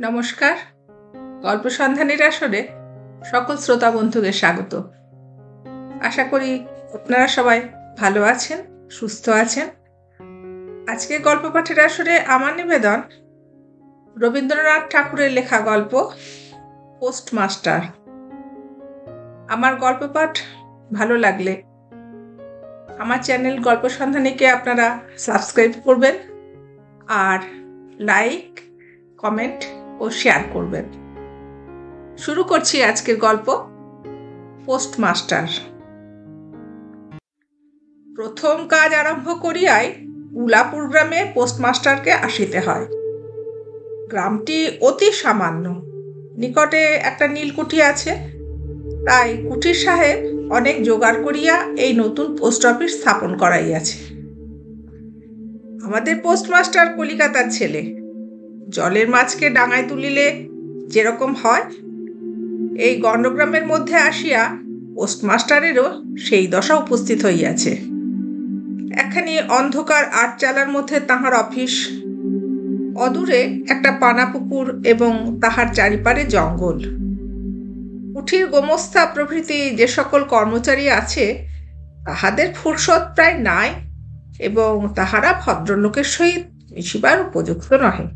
নমস্কার, গল্প সন্ধানীর আসরে সকল শ্রোতা বন্ধুদের স্বাগত। আশা করি আপনারা সবাই ভালো আছেন, সুস্থ আছেন। আজকে গল্প পাঠের আসরে আমার নিবেদন রবীন্দ্রনাথ ঠাকুরের লেখা গল্প পোস্টমাস্টার। আমার গল্প পাঠ ভালো লাগলে আমার চ্যানেল গল্প সন্ধানীকে আপনারা সাবস্ক্রাইব করবেন আর লাইক, কমেন্ট ও শেয়ার করবেন। শুরু করছি আজকের গল্প পোস্টমাস্টার। প্রথম কাজ আরম্ভ করিয়াই উলাপুর গ্রামে পোস্টমাস্টারকে আসিতে হয়। গ্রামটি অতি সামান্য, নিকটে একটা নীলকুঠি আছে, তাই কুঠির সাহেব অনেক জোগাড় করিয়া এই নতুন পোস্ট অফিস স্থাপন করাইয়াছে। আমাদের পোস্টমাস্টার কলিকাতার ছেলে। জলের মাছকে ডাঙায় তুলিলে যেরকম হয়, এই গণ্ডগ্রামের মধ্যে আসিয়া পোস্টমাস্টারেরও সেই দশা উপস্থিত হইয়াছে। একখানি অন্ধকার আটচালার মধ্যে তাহার অফিস, অদূরে একটা পানা পুকুর এবং তাহার চারিপারে জঙ্গল। কুঠির গোমস্তা প্রভৃতি যে সকল কর্মচারী আছে, তাহাদের ফুরসত প্রায় নাই এবং তাহারা ভদ্রলোকের সহিত মিশিবার উপযুক্ত নহে।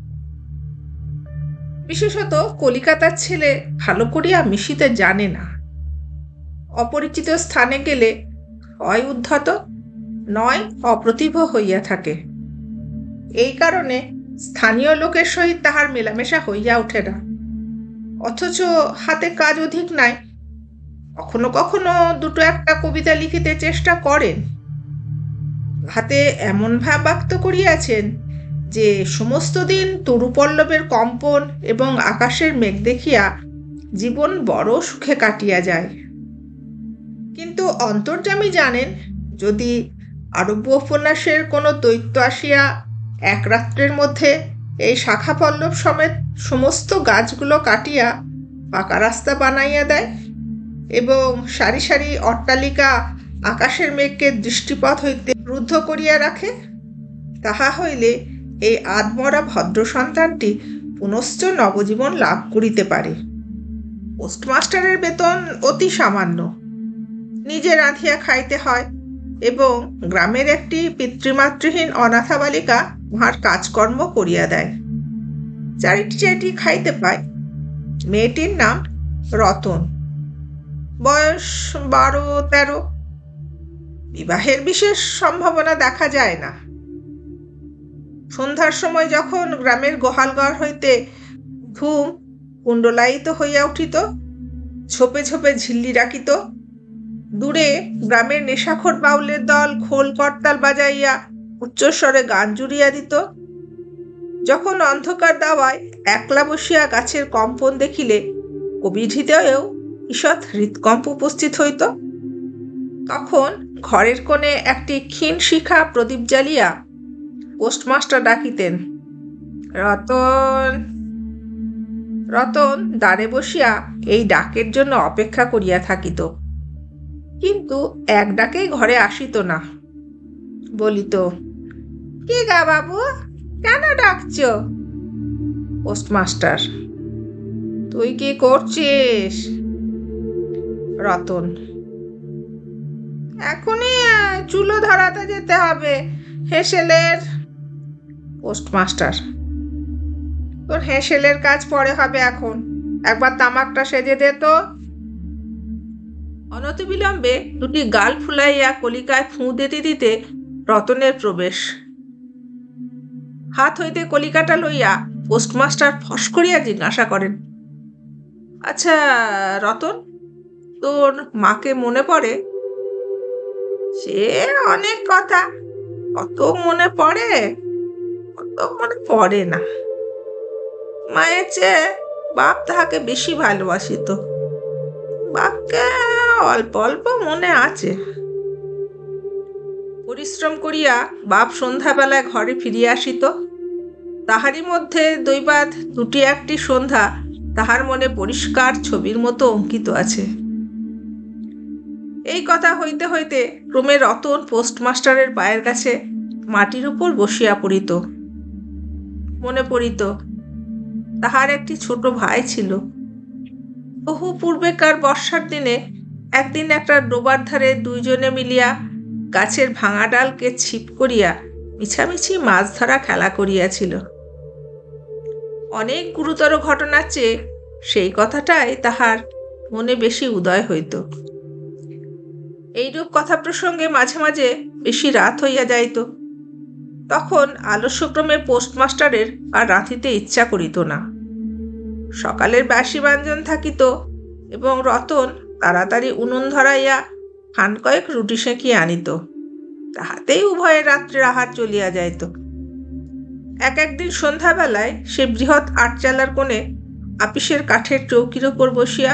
বিশেষত কলিকাতার ছেলে ভালো করিয়া মিশিতে জানে না। অপরিচিত স্থানে গেলে হয় উদ্ধত, নয় অপ্রতিভ হইয়া থাকে। এই কারণে স্থানীয় লোকের সহিত তাহার মেলামেশা হইয়া ওঠে না। অথচ হাতে কাজ অধিক নাই। কখনো কখনো দুটো একটা কবিতা লিখিতে চেষ্টা করেন। হাতে এমন ভাব ব্যক্ত করিয়াছেন যে সমস্ত দিন তরুপল্লবের কম্পন এবং আকাশের মেঘ দেখিয়া জীবন বড় সুখে কাটিয়া যায়। কিন্তু অন্তর্যামী জানেন, যদি আরব্য উপন্যাসের কোনো দৈত্য আসিয়া এক রাত্রের মধ্যে এই শাখা পল্লব সমেত সমস্ত গাছগুলো কাটিয়া পাকা রাস্তা বানাইয়া দেয় এবং সারি সারি অট্টালিকা আকাশের মেঘকে দৃষ্টিপথ হইতে রুদ্ধ করিয়া রাখে, তাহা হইলে এই আধমরা ভদ্র সন্তানটি পুনশ্চ নবজীবন লাভ করিতে পারে। পোস্টমাস্টারের বেতন অতি সামান্য, নিজে রাঁধিয়া খাইতে হয় এবং গ্রামের একটি পিতৃমাতৃহীন অনাথা বালিকা উহার কাজকর্ম করিয়া দেয়। চারিটি খাইতে পায়। মেয়েটির নাম রতন, বয়স 12-13। বিবাহের বিশেষ সম্ভাবনা দেখা যায় না। সন্ধ্যার সময় যখন গ্রামের গোহালঘর হইতে ধূম কুণ্ডলায়িত হইয়া উঠিত, ঝোপে ঝোপে ঝিল্লি রাখিত, দূরে গ্রামের নেশাখোর বাউলের দল খোল করতাল বাজাইয়া উচ্চস্বরে গান জুড়িয়া দিত, যখন অন্ধকার দাওয়ায় একলা বসিয়া গাছের কম্পন দেখিলে কবির হৃদয়েও ঈষৎ হৃৎকম্প উপস্থিত হইত, তখন ঘরের কোণে একটি ক্ষীণ শিখা প্রদীপ জ্বালিয়া পোস্টমাস্টার ডাকিতেন, রতন। রতন দ্বারে বসিয়া এই ডাকের জন্য অপেক্ষা করিয়া থাকিত, কিন্তু এক ডাকেই ঘরে আসিত না। বলিত, কি গা বাবু, কেন ডাকছ? পোস্টমাস্টার, তুই কি করছিস? রতন, এখনই চুলো ধরাতে যেতে হবে হেঁসেলের। পোস্টমাস্টার, তোর হেঁসেলের কাজ পরে হবে, এখন একবার তামাকটা সেজে দে তো। অনতিবিলম্বে দুটি গাল ফুলাইয়া কলিকায় ফুঁ দিতে দিতে রতনের প্রবেশ। হাত হইতে কলিকাটা লইয়া পোস্টমাস্টার ফস করিয়া জিজ্ঞাসা করেন, আচ্ছা রতন, তোর মাকে মনে পড়ে? সে অনেক কথা, কত মনে পড়ে, কত মনে পড়ে না। মায়ের চেয়ে বাপ তাহাকে বেশি ভালোবাসিত। বাপকে অল্প অল্প মনে আছে। পরিশ্রম করিয়া বাপ সন্ধ্যাবেলায় ঘরে ফিরিয়া আসিত। তাহারই মধ্যে দৈবাৎ দুটি একটি সন্ধ্যা তাহার মনে পরিষ্কার ছবির মতো অঙ্কিত আছে। এই কথা হইতে হইতে ক্রমে রতন পোস্টমাস্টারের পায়ের কাছে মাটির উপর বসিয়া পড়িত। মনে পড়িত তাহার একটি ছোট ভাই ছিল। বহু পূর্বেকার বর্ষার দিনে একদিন একটা ডোবার ধারে দুইজনে মিলিয়া গাছের ভাঙা ডালকে ছিপ করিয়া মিছামিছি মাছ ধরা খেলা করিয়াছিল। অনেক গুরুতর ঘটনার চেয়ে সেই কথাটাই তাহার মনে বেশি উদয় হইত। এইরূপ কথা প্রসঙ্গে মাঝে মাঝে বেশি রাত হইয়া যাইত। তখন আলস্যক্রমে পোস্টমাস্টারের আর রাঁধিতে ইচ্ছা করিত না। সকালের বাসি ব্যঞ্জন থাকিত এবং রতন তাড়াতাড়ি উনুন ধরাইয়া খান কয়েক রুটি সেঁকিয়া আনিত। তাহাতেই উভয়ের রাত্রে আহার চলিয়া যাইত। একদিন সন্ধ্যাবেলায় সে বৃহৎ আটচালার কোণে আপিসের কাঠের চৌকির ওপর বসিয়া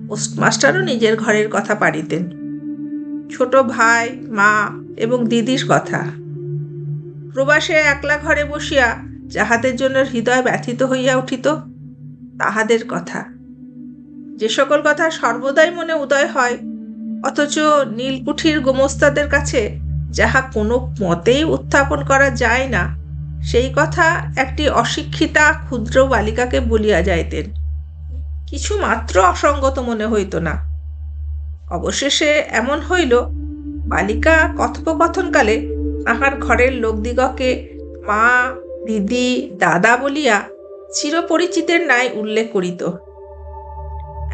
পোস্টমাস্টারও নিজের ঘরের কথা পাড়িতেন, ছোট ভাই, মা এবং দিদির কথা। প্রবাসে একলা ঘরে বসিয়া যাহাদের জন্য হৃদয় ব্যথিত হইয়া উঠিত তাহাদের কথা, যে সকল কথা সর্বদাই মনে উদয় হয় অথচ নীলকুঠির গোমস্তাদের কাছে যাহা কোনো মতেই উত্থাপন করা যায় না, সেই কথা একটি অশিক্ষিতা ক্ষুদ্র বালিকাকে বলিয়া যাইতেন। কিছু মাত্র অসঙ্গত মনে হইত না। অবশেষে এমন হইল, বালিকা কথোপকথনকালে তাহার ঘরের লোকদিগকে মা, দিদি, দাদা বলিয়া চিরপরিচিতের ন্যায় উল্লেখ করিত।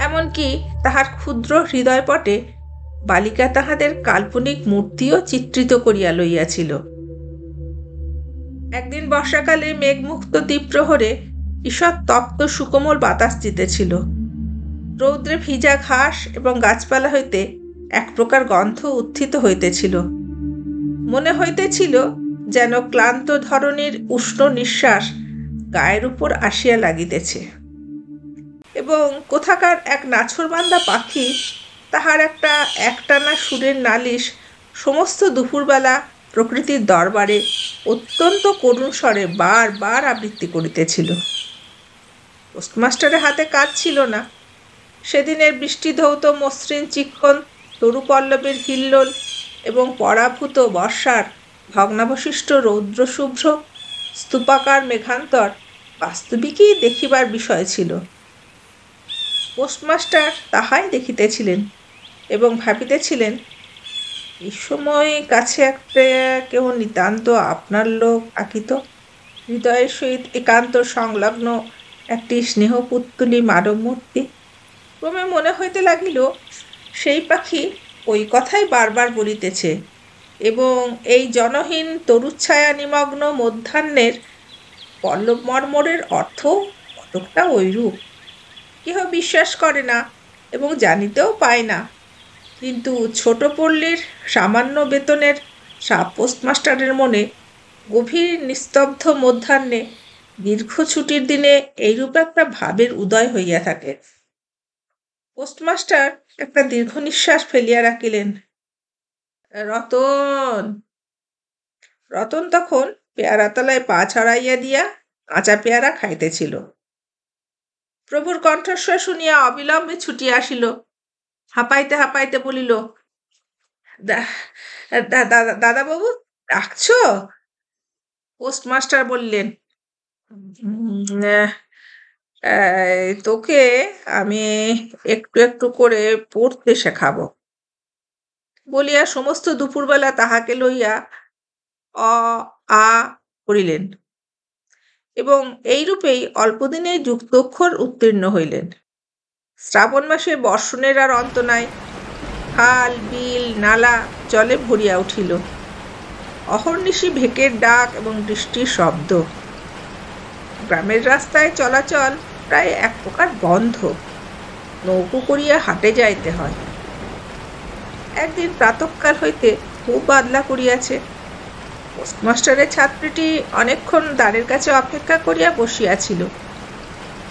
এমনকি তাহার ক্ষুদ্র হৃদয়পটে বালিকা তাহাদের কাল্পনিক মূর্তিও চিত্রিত করিয়া লইয়াছিল। একদিন বর্ষাকালে মেঘমুক্ত দ্বীপ্রহরে ঈষৎ তপ্ত সুকোমল বাতাস দিতেছিল। রৌদ্রে ভিজা ঘাস এবং গাছপালা হইতে এক প্রকার গন্ধ উত্থিত হইতেছিল। মনে হইতেছিল যেন ক্লান্ত ধরনীর উষ্ণ নিঃশ্বাস গায়ের উপর আসিয়া লাগিতেছে এবং কোথাকার এক নাছোড়বান্দা পাখি তাহার একটা একটানা সুরের নালিশ সমস্ত দুপুরবেলা প্রকৃতির দরবারে অত্যন্ত করুণ স্বরে বারবার আবৃত্তি করিতেছিল। পোস্টমাস্টারের হাতে কাজ ছিল না। সেদিনের বৃষ্টিধৌত মসৃণ চিক্কণ তরুপল্লবের হিল্লোল এবং পরাভূত বর্ষার ভগ্নাবশিষ্ট রৌদ্রশুভ্র স্তূপাকার মেঘান্তর বাস্তবিকই দেখিবার বিষয় ছিল। পোস্টমাস্টার তাহাই দেখিতেছিলেন এবং ভাবিতেছিলেন, এই সময় কাছে একটা কেহ নিতান্ত আপনার লোক আঁকিত, হৃদয়ের সহিত একান্ত সংলগ্ন একটি স্নেহপুত্তলী মানব মূর্তি। ক্রমে মনে হইতে লাগিল সেই পাখি ওই কথাই বারবার বলিতেছে এবং এই জনহীন তরুচ্ছায়া নিমগ্ন মধ্যাহ্নের পল্লব মর্মরের অর্থ কতকটা ঐরূপ। কেহ বিশ্বাস করে না এবং জানিতেও পায় না, কিন্তু ছোট পল্লীর সামান্য বেতনের সাব পোস্টমাস্টারের মনে গভীর নিস্তব্ধ মধ্যাহ্নে দীর্ঘ ছুটির দিনে এইরূপ একটা ভাবের উদয় হইয়া থাকে। পোস্টমাস্টার একটা দীর্ঘ নিঃশ্বাস ফেলিয়া রাখিলেন। রতন। রতন তখন পেয়ারা তলায় পা ছড়াইয়া দিয়া কাঁচা পেয়ারা খাইতেছিল। প্রভুর কণ্ঠস্বর শুনিয়া অবিলম্বে ছুটিয়া আসিল। হাঁপাইতে হাঁপাইতে বলিল, দাদাবাবু ডাকছ? পোস্টমাস্টার বললেন, তোকে আমি একটু একটু করে পড়তে শেখাবো বলিয়া সমস্ত দুপুরবেলা তাহাকে লইয়া অ আ করিলেন এবং এইরূপেই অল্পদিনেই যুক্তাক্ষর উত্তীর্ণ হইলেন। শ্রাবণ মাসে বর্ষণের আর অন্ত নাই। খাল, বিল, নালা জলে ভরিয়া উঠিল। অহর্নিশি ভেকের ডাক এবং বৃষ্টির শব্দ। গ্রামের রাস্তায় চলাচল প্রায় এক প্রকার বন্ধ। নৌকো করিয়া হাটে যাইতে হয়। একদিন প্রাতঃকাল হইতে খুব বাদলা করিয়াছে। পোস্টমাস্টারের ছাত্রীটি অনেকক্ষণ দ্বারের কাছে অপেক্ষা করিয়া বসিয়াছিল,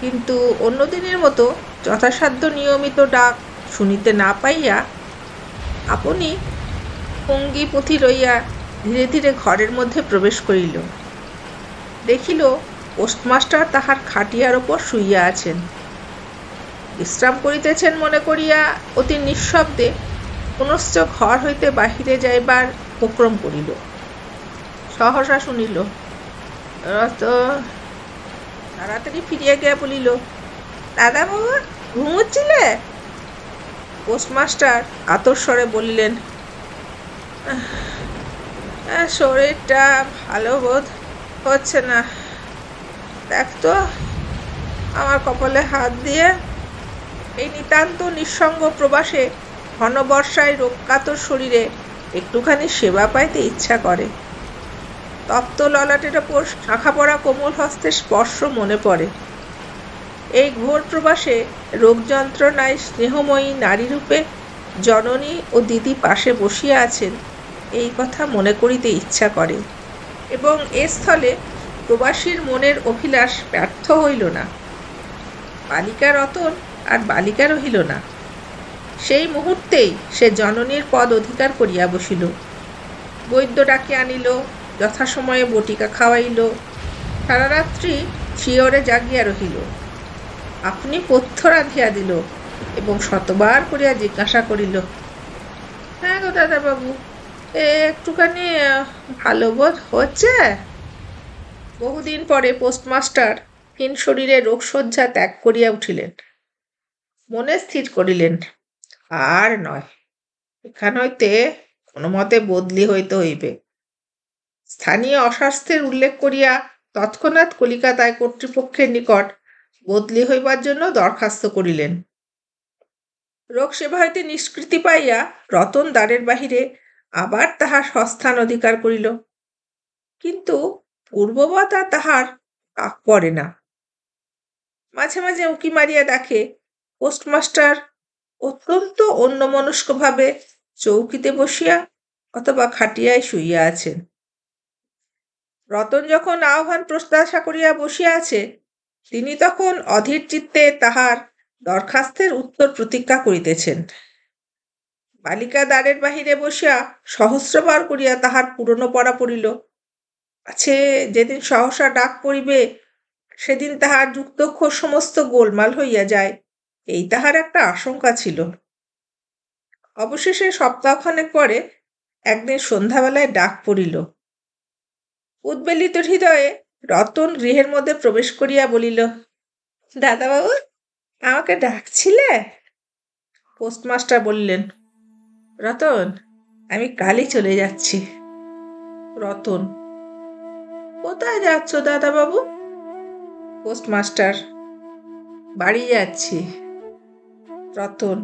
কিন্তু অন্যদিনের মতো যথাসাধ্য নিয়মিত ডাক শুনিতে না পাইয়া আপনি ভঙ্গি পুঁথি লইয়া ধীরে ধীরে ঘরের মধ্যে প্রবেশ করিল। দেখিল পোস্টমাস্টার তাহার খাটিয়ার ওপর শুইয়া আছেন। বিশ্রাম করিতেছেন মনে করিয়া অতি নিঃশব্দে পুনশ্চ ঘর হইতে বাহিরে যাইবার উপক্রম করিল। সহসা শুনিল, রতন তাড়াতাড়ি ফিরিয়া গিয়া বলিল, দাদা বাবু ঘুমোচ্ছিলে? পোস্টমাস্টার আতর স্বরে বলিলেন, শরীরটা ভালো বোধ হচ্ছে না, দেখ তো আমার কপালে হাত দিয়ে। এই নিতান্ত নিঃসঙ্গ প্রবাসে ঘন বর্ষায় রোগকাতর শরীরে একটুখানি সেবা পাইতে ইচ্ছা করে। তপ্ত ললাটের ওপর শাখা পড়া কোমল হস্তের স্পর্শ মনে পড়ে। এই ঘোর প্রবাসে রোগ যন্ত্রণায় স্নেহময়ী নারীরূপে জননী ও দিদি পাশে বসিয়া আছেন, এই কথা মনে করিতে ইচ্ছা করে। এবং এ স্থলে প্রবাসীর মনের অভিলাষ ব্যর্থ হইল না। বালিকা রতন আর বালিকা রহিল না। সেই মুহূর্তেই সে জননীর পদ অধিকার করিয়া বসিল। বৈদ্য ডাকিয়া আনিল, যথাসময়ে বটিকা খাওয়াইল, সারা রাত্রি শিয়রে জাগিয়া রহিল। আপনি পথ্য রাঁধিয়া দিল এবং শতবার করিয়া জিজ্ঞাসা করিল, হ্যাঁ গো দাদাবাবু, একটুখানি ভালো বোধ হচ্ছে? বহুদিন পরে পোস্টমাস্টার হীন শরীরে রোগশয্যা ত্যাগ করিয়া উঠিলেন। মনে স্থির করিলেন, আর নয়, এখান হইতে কোনো মতে বদলি হইতে হইবে। স্থানীয় অস্বাস্থ্যের উল্লেখ করিয়া তৎক্ষণাৎ কলিকাতায় কর্তৃপক্ষের নিকট বদলি হইবার জন্য দরখাস্ত করিলেন। রোগ সেবা হইতে নিষ্কৃতি পাইয়া রতন দ্বারের বাহিরে আবার তাহার স্বস্থান অধিকার করিল, কিন্তু পূর্ববৎ আর তাহার কাক পড়ে না। মাঝে মাঝে উঁকি মারিয়া দেখে পোস্টমাস্টার অত্যন্ত অন্যমনস্কভাবে চৌকিতে বসিয়া অথবা খাটিয়ায় শুইয়া আছেন। রতন যখন আহ্বান প্রত্যাশা করিয়া বসিয়া আছে, তিনি তখন অধীর চিত্তে তাহার দরখাস্তের উত্তর প্রতীক্ষা করিতেছেন। বালিকা দ্বারের বাহিরে বসিয়া সহস্রবার করিয়া তাহার পুরনো পড়া পড়িল। আছে যেদিন সহসা ডাক পড়িবে, সেদিন তাহার যুক্তক্ষর সমস্ত গোলমাল হইয়া যায়, এই তাহার একটা আশঙ্কা ছিল। অবশেষে সপ্তাহখানেক পরে একদিন সন্ধ্যাবেলায় ডাক পড়িল। উদ্বেলিত হৃদয়ে রতন গৃহের মধ্যে প্রবেশ করিয়া বলিল, দাদাবাবু আমাকে ডাকছিলে? পোস্টমাস্টার বললেন, রতন, আমি কালই চলে যাচ্ছি। রতন, কোথায় যাচ্ছ দাদাবাবু? পোস্টমাস্টার, বাড়ি যাচ্ছি। রতন,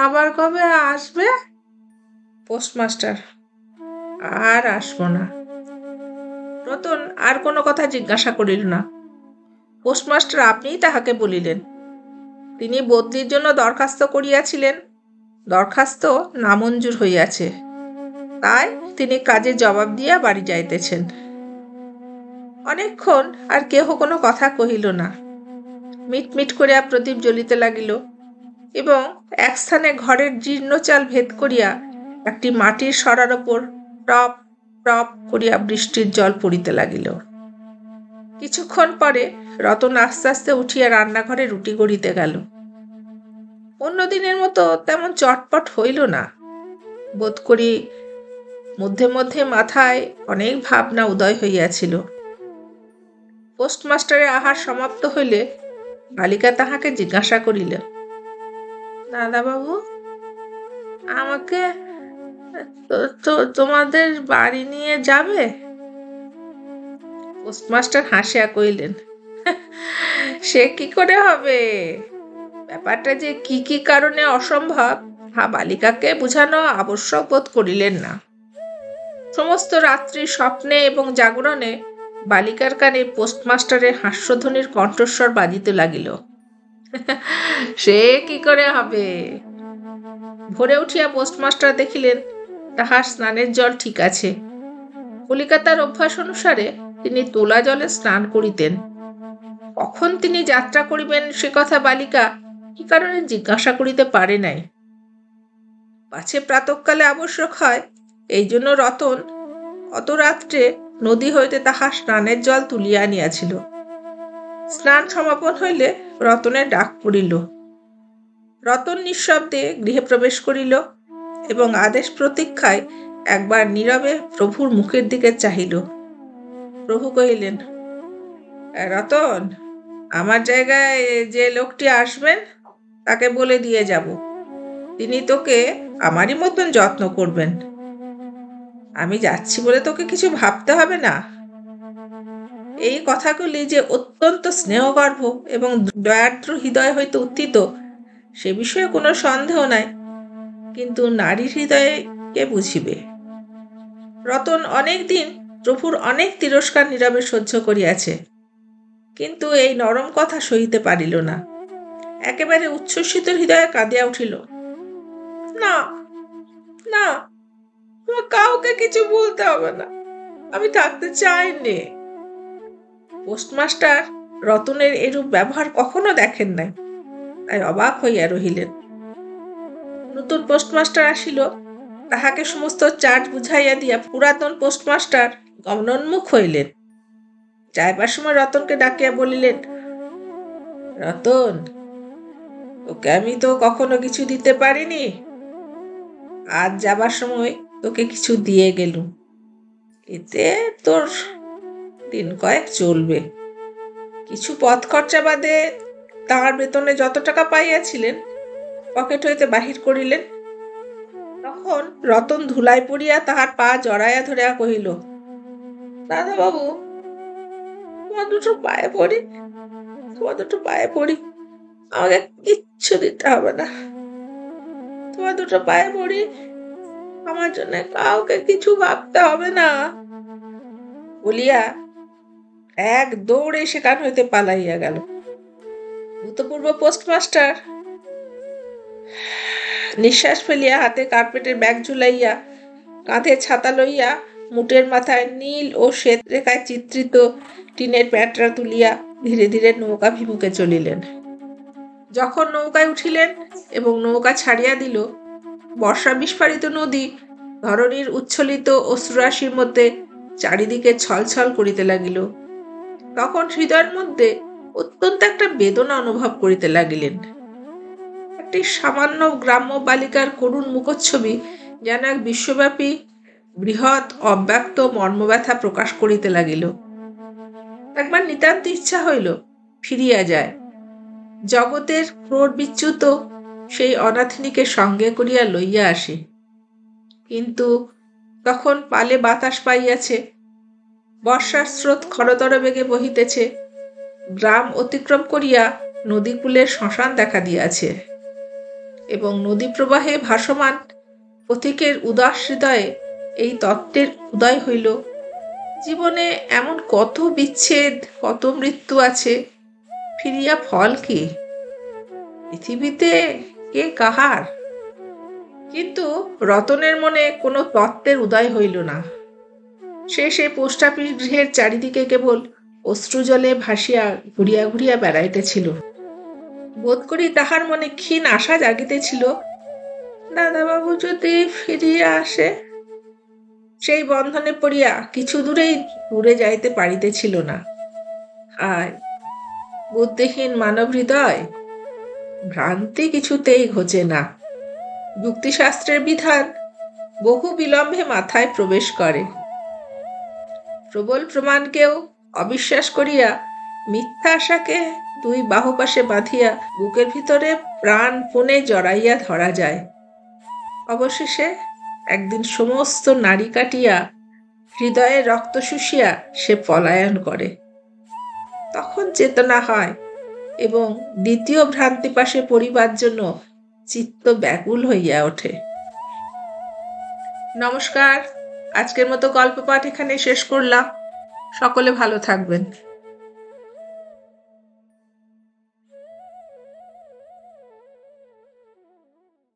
আবার কবে আসবে? পোস্টমাস্টার, আর আসবো না। রতন আর কোনো কথা জিজ্ঞাসা করিল না। পোস্টমাস্টার আপনিই তাহাকে বলিলেন, তিনি বদলির জন্য দরখাস্ত করিয়াছিলেন, দরখাস্ত নামঞ্জুর হইয়াছে, তাই তিনি কাজে জবাব দিয়া বাড়ি যাইতেছেন। অনেকক্ষণ আর কেহ কোনো কথা কহিল না। মিটমিট করিয়া প্রদীপ জ্বলিতে লাগিল এবং এক স্থানে ঘরের জীর্ণ চাল ভেদ করিয়া একটি মাটির সরার ওপর টপ টপ করিয়া বৃষ্টির জল পড়িতে লাগিল। কিছুক্ষণ পরে রতন আস্তে আস্তে উঠিয়া রান্নাঘরে রুটি গড়িতে গেল। অন্যদিনের মতো তেমন চটপট হইল না। বোধ করি মধ্যে মধ্যে মাথায় অনেক ভাবনা উদয় হইয়াছিল। পোস্টমাস্টারের আহার সমাপ্ত হইলে বালিকা তাহাকে জিজ্ঞাসা করিল, দাদাবাবু, আমাকে তোমাদের বাড়ি নিয়ে যাবে? পোস্টমাস্টার হাসিয়া কহিলেন, সে কি করে হবে? ব্যাপারটা যে কি কি কারণে অসম্ভব তা বালিকাকে বুঝানো আবশ্যক বোধ করিলেন না। সমস্ত রাত্রি স্বপ্নে এবং জাগরণে বালিকার কানে পোস্টমাস্টারের হাস্যধ্বনির কণ্ঠস্বর বাজিতে লাগিল, সে কি করে হবে? ভোরে উঠিয়া পোস্টমাস্টার দেখিলেন তাহার স্নানের জল ঠিক আছে। কলিকাতার অভ্যাস অনুসারে তিনি তোলা জলে স্নান করিতেন। কখন তিনি যাত্রা করিবেন সে কথা বালিকা কি কারণে জিজ্ঞাসা করিতে পারে নাই। পাছে প্রাতঃকালে আবশ্যক হয়, এই জন্য রতন অত রাত্রে নদী হইতে তাহার স্নানের জল তুলিয়া আনিয়াছিল। স্নান সমাপন হইলে রতনের ডাক পড়িল। রতন নিঃশব্দে গৃহে প্রবেশ করিল এবং আদেশ প্রতীক্ষায় একবার নীরবে প্রভুর মুখের দিকে চাহিল। প্রভু কহিলেন, রতন, আমার জায়গায় যে লোকটি আসবেন তাকে বলে দিয়ে যাব, তিনি তোকে আমারই মতন যত্ন করবেন। আমি যাচ্ছি বলে তোকে কিছু ভাবতে হবে না। এই কথাগুলি যে অত্যন্ত স্নেহগর্ভ এবং দয়ার্দ্র হৃদয় হইতে উত্থিত সে বিষয়ে কোনো সন্দেহ নাই, কিন্তু নারীর হৃদয়ে কে বুঝিবে? রতন অনেক দিন প্রভুর অনেক তিরস্কার নীরবে সহ্য করিয়াছে, কিন্তু এই নরম কথা সহিতে পারিল না। একেবারে উচ্ছ্বসিত হৃদয়ে কাঁদিয়া উঠিল। না, না, তোমার কাউকে কিছু বলতে হবে না, আমি থাকতে চাইনি। পোস্টমাস্টার রতনের এরূপ ব্যবহার কখনো দেখেন নাই, তাই অবাক হইয়া রহিলেন। নতুন পোস্টমাস্টার আসিল, তাহাকে সমস্ত চার্জ বুঝাইয়া দিয়া পুরাতন পোস্টমাস্টার গমনোন্মুখ হইলেন। যাইবার সময় রতনকে ডাকিয়া বলিলেন, রতন, তোকে আমি তো কখনো কিছু দিতে পারিনি, আজ যাবার সময় তোকে কিছু দিয়ে গেলুম, এতে তোর দিন কয়েক চলবে। কিছু পথ খরচা বাদে তাহার বেতনে যত টাকা পাইয়াছিলেন পকেট হইতে বাহির করিলেন। তখন রতন ধুলায় পড়িয়া তাহার পা জড়াইয়া ধরিয়া কহিল, দাদা বাবু, তোমার দুটো পায়ে পড়ি, তোমার দুটো পায়ে পড়ি, আমাকে কিচ্ছু দিতে হবে না, তোমার দুটো পায়ে পড়ি, আমার জন্য কাউকে কিছু ভাবতে হবে না। বলিয়া এক দৌড়ে সেখান হইতে পালাইয়া গেল। ভূতপূর্ব পোস্টমাস্টার নিঃশ্বাস ফেলিয়া হাতে কার্পেটের ব্যাগ ঝুলাইয়া, কাঁধে ছাতা লইয়া, মুটের মাথায় নীল ও শ্বেত রেখায় চিত্রিত টিনের প্যাঁটরা তুলিয়া ধীরে ধীরে নৌকাভিমুখে চলিলেন। যখন নৌকায় উঠিলেন এবং নৌকা ছাড়িয়া দিল, বর্ষা বিস্ফারিত নদী ধরণীর উচ্ছ্বলিত অশ্রুরাশির মধ্যে চারিদিকে ছলছল করিতে লাগিল। তখন হৃদয়ের মধ্যে অত্যন্ত একটা বেদনা অনুভব করিতে লাগিলেন। একটি সামান্য গ্রাম্য বালিকার করুণ মুখচ্ছবি যেন এক বিশ্বব্যাপী বৃহৎ অব্যক্ত মর্মব্যথা প্রকাশ করিতে লাগিল। একবার নিতান্ত ইচ্ছা হইল ফিরিয়া যায়, জগতের ক্রোড় বিচ্যুত সেই অনাথিনীকে সঙ্গে করিয়া লইয়া আসে। কিন্তু তখন পালে বাতাস পাইয়াছে, বর্ষার স্রোত খরতর বেগে বহিতেছে, গ্রাম অতিক্রম করিয়া নদীকূলের শ্মশান দেখা দিয়াছে, এবং নদী প্রবাহে ভাসমান পথিকের উদাস হৃদয়ে এই তত্ত্বের উদয় হইল, জীবনে এমন কত বিচ্ছেদ, কত মৃত্যু আছে, ফিরিয়া ফল কি? পৃথিবীতে কে কাহার? কিন্তু রতনের মনে কোনো তত্ত্বের উদয় হইল না। সে সেই পোস্ট অফিস গৃহের চারিদিকে কেবল অশ্রুজলে ভাসিয়া ঘুরিয়া ঘুরিয়া বেড়াইতেছিল। বোধ করি তাহার মনে ক্ষীণ আশা জাগিতেছিল, দাদাবাবু যদি ফিরিয়া আসে। সেই বন্ধনে পড়িয়া কিছু দূরে যাইতে পারিতেছিল না। হায় বুদ্ধিহীন মানব হৃদয়! ভ্রান্তি কিছুতেই ঘোচে না। যুক্তিশাস্ত্রের বিধান বহু বিলম্বে মাথায় প্রবেশ করে। প্রবল প্রমাণকেও অবিশ্বাস করিয়া মিথ্যা আশাকে দুই বাহুপাশে বাঁধিয়া বুকের ভিতরে প্রাণপণে জড়াইয়া ধরা যায়। অবশেষে একদিন সমস্ত নাড়ি কাটিয়া হৃদয়ে রক্ত শুষিয়া সে পলায়ন করে। তখন চেতনা হয় এবং দ্বিতীয় ভ্রান্তি পাশে পড়িবার জন্য চিত্ত ব্যাকুল হইয়া ওঠে। নমস্কার, আজকের মতো গল্প পাঠ এখানে শেষ করলাম। সকলে ভালো থাকবেন।